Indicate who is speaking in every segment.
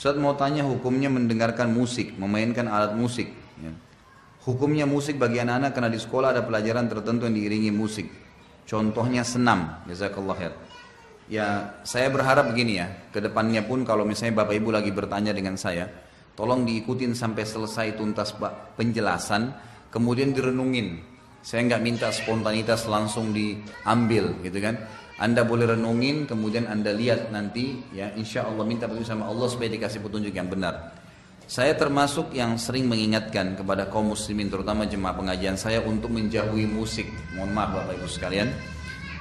Speaker 1: Ustaz mau tanya hukumnya mendengarkan musik, memainkan alat musik. Ya. Hukumnya musik bagi anak-anak karena di sekolah ada pelajaran tertentu yang diiringi musik. Contohnya senam. Jazakallah khair. Ya, saya berharap begini ya, ke depannya pun kalau misalnya Bapak Ibu lagi bertanya dengan saya, tolong diikutin sampai selesai tuntas penjelasan, kemudian direnungin. Saya nggak minta spontanitas langsung diambil gitu kan. Anda boleh renungin, kemudian Anda lihat nanti, ya insya Allah minta petunjuk sama Allah supaya dikasih petunjuk yang benar. Saya termasuk yang sering mengingatkan kepada kaum muslimin, terutama jemaah pengajian saya untuk menjauhi musik. Mohon maaf Bapak Ibu sekalian,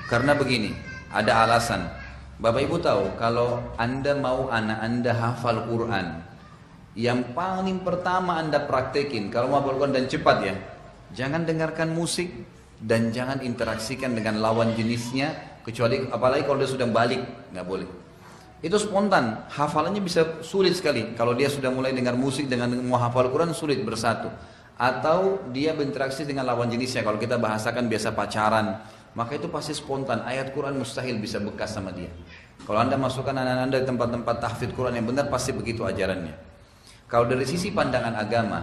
Speaker 1: karena begini, ada alasan. Bapak Ibu tahu, kalau Anda mau anak Anda hafal Quran, yang paling pertama Anda praktekin, kalau mau hafal Quran dan cepat ya, jangan dengarkan musik dan jangan interaksikan dengan lawan jenisnya. Kecuali apalagi kalau dia sudah balik, nggak boleh. Itu spontan, hafalannya bisa sulit sekali. Kalau dia sudah mulai dengar musik dengan mau hafal Quran sulit bersatu. Atau dia berinteraksi dengan lawan jenisnya. Kalau kita bahasakan biasa pacaran, maka itu pasti spontan. Ayat Quran mustahil bisa bekas sama dia. Kalau Anda masukkan anak-anak Anda di tempat-tempat tahfidz Quran yang benar, pasti begitu ajarannya. Kalau dari sisi pandangan agama,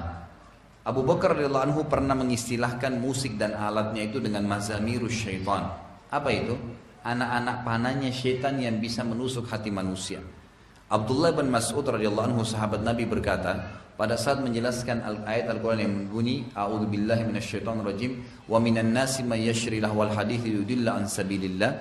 Speaker 1: Abu Bakar radhiyallahu anhu pernah mengistilahkan musik dan alatnya itu dengan mazamirus syaitan. Apa itu? Anak-anak panahnya syaitan yang bisa menusuk hati manusia. Abdullah bin Mas'ud radhiyallahu anhu sahabat Nabi berkata, pada saat menjelaskan ayat Al-Quran yang berbunyi, A'udzubillahi minasyaitonirrajim, wa minan nasi may yashri lahwal hadits yudilla an sabilillah.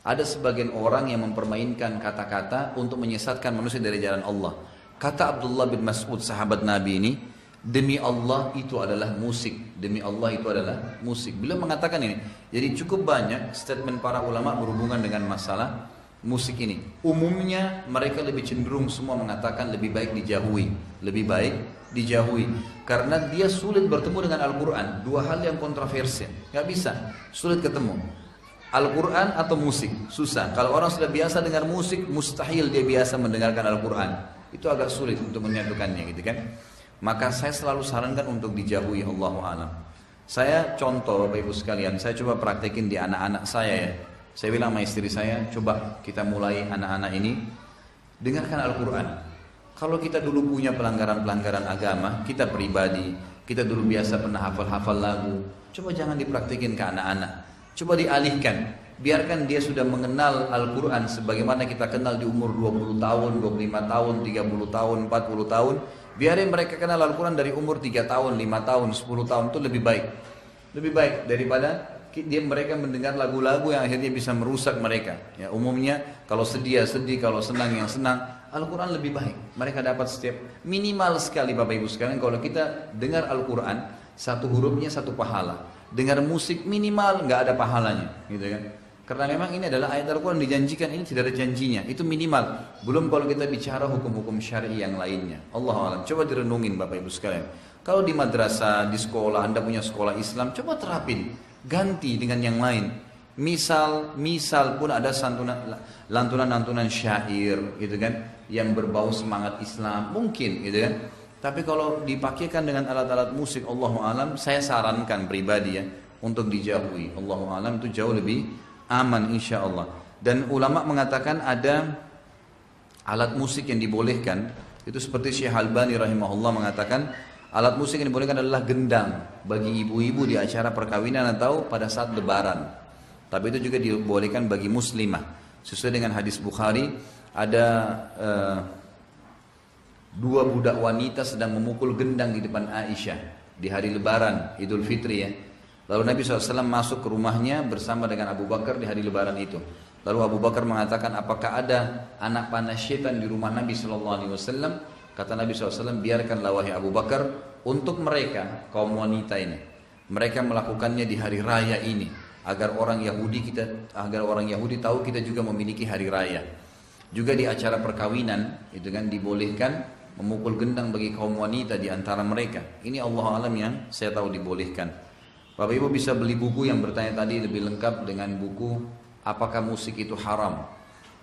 Speaker 1: Ada sebagian orang yang mempermainkan kata-kata untuk menyesatkan manusia dari jalan Allah. Kata Abdullah bin Mas'ud sahabat Nabi ini, demi Allah itu adalah musik. Demi Allah itu adalah musik. Beliau mengatakan ini. Jadi cukup banyak statement para ulama berhubungan dengan masalah musik ini. Umumnya mereka lebih cenderung semua mengatakan lebih baik dijauhi. Lebih baik dijauhi. Karena dia sulit bertemu dengan Al-Quran. Dua hal yang kontroversial. Gak bisa. Sulit ketemu. Al-Quran atau musik. Susah. Kalau orang sudah biasa dengar musik, mustahil dia biasa mendengarkan Al-Quran. Itu agak sulit untuk menyatukannya gitu kan. Maka saya selalu sarankan untuk dijauhi, Allahu a'lam. Saya contoh Bapak Ibu sekalian, saya coba praktekin di anak-anak saya ya. Saya bilang sama istri saya, coba kita mulai anak-anak ini dengarkan Al-Quran. Kalau kita dulu punya pelanggaran-pelanggaran agama, kita pribadi, kita dulu biasa pernah hafal-hafal lagu, coba jangan dipraktekin ke anak-anak. Coba dialihkan, biarkan dia sudah mengenal Al-Quran sebagaimana kita kenal di umur 20 tahun, 25 tahun, 30 tahun, 40 tahun. Biarin mereka kenal Al-Quran dari umur 3 tahun, 5 tahun, 10 tahun itu lebih baik. Lebih baik daripada mereka mendengar lagu-lagu yang akhirnya bisa merusak mereka. Ya, umumnya kalau sedih ya sedih, kalau senang yang senang. Al-Quran lebih baik. Mereka dapat setiap minimal sekali Bapak Ibu sekalian kalau kita dengar Al-Quran, satu hurufnya satu pahala. Dengar musik minimal nggak ada pahalanya, gitu kan? Karena memang ini adalah ayat Al-Quran dijanjikan, ini tidak ada janjinya. Itu minimal. Belum kalau kita bicara hukum-hukum syar'i yang lainnya. Allahu a'lam. Coba direnungin Bapak Ibu sekalian. Kalau di madrasah, di sekolah, Anda punya sekolah Islam, coba terapin. Ganti dengan yang lain. Misal pun ada lantunan-lantunan syair, gitu kan, yang berbau semangat Islam, mungkin, gitu kan. Tapi kalau dipakaikan dengan alat-alat musik, Allahu a'lam, saya sarankan pribadi ya, untuk dijauhi. Allahu a'lam itu jauh lebih aman insya Allah. Dan ulama mengatakan ada alat musik yang dibolehkan. Itu seperti Syekh Albani rahimahullah mengatakan alat musik yang dibolehkan adalah gendang bagi ibu-ibu di acara perkawinan atau pada saat lebaran. Tapi itu juga dibolehkan bagi muslimah. Sesuai dengan hadis Bukhari, ada dua budak wanita sedang memukul gendang di depan Aisyah di hari lebaran Idul Fitri ya. Lalu Nabi SAW masuk ke rumahnya bersama dengan Abu Bakar di hari lebaran itu. Lalu Abu Bakar mengatakan, apakah ada anak panah syaitan di rumah Nabi SAW? Kata Nabi SAW, biarkanlah wahai Abu Bakar, untuk mereka, kaum wanita ini, mereka melakukannya di hari raya ini, agar orang Yahudi tahu kita juga memiliki hari raya. Juga di acara perkawinan, itu kan dibolehkan memukul gendang bagi kaum wanita di antara mereka. Ini Allah alam yang saya tahu dibolehkan. Bapak Ibu bisa beli buku yang bertanya tadi lebih lengkap dengan buku apakah musik itu haram.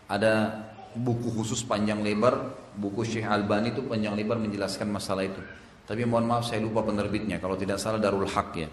Speaker 1: Ada buku khusus panjang lebar, buku Syekh Albani itu panjang lebar menjelaskan masalah itu. Tapi mohon maaf saya lupa penerbitnya, kalau tidak salah Darul Haq ya.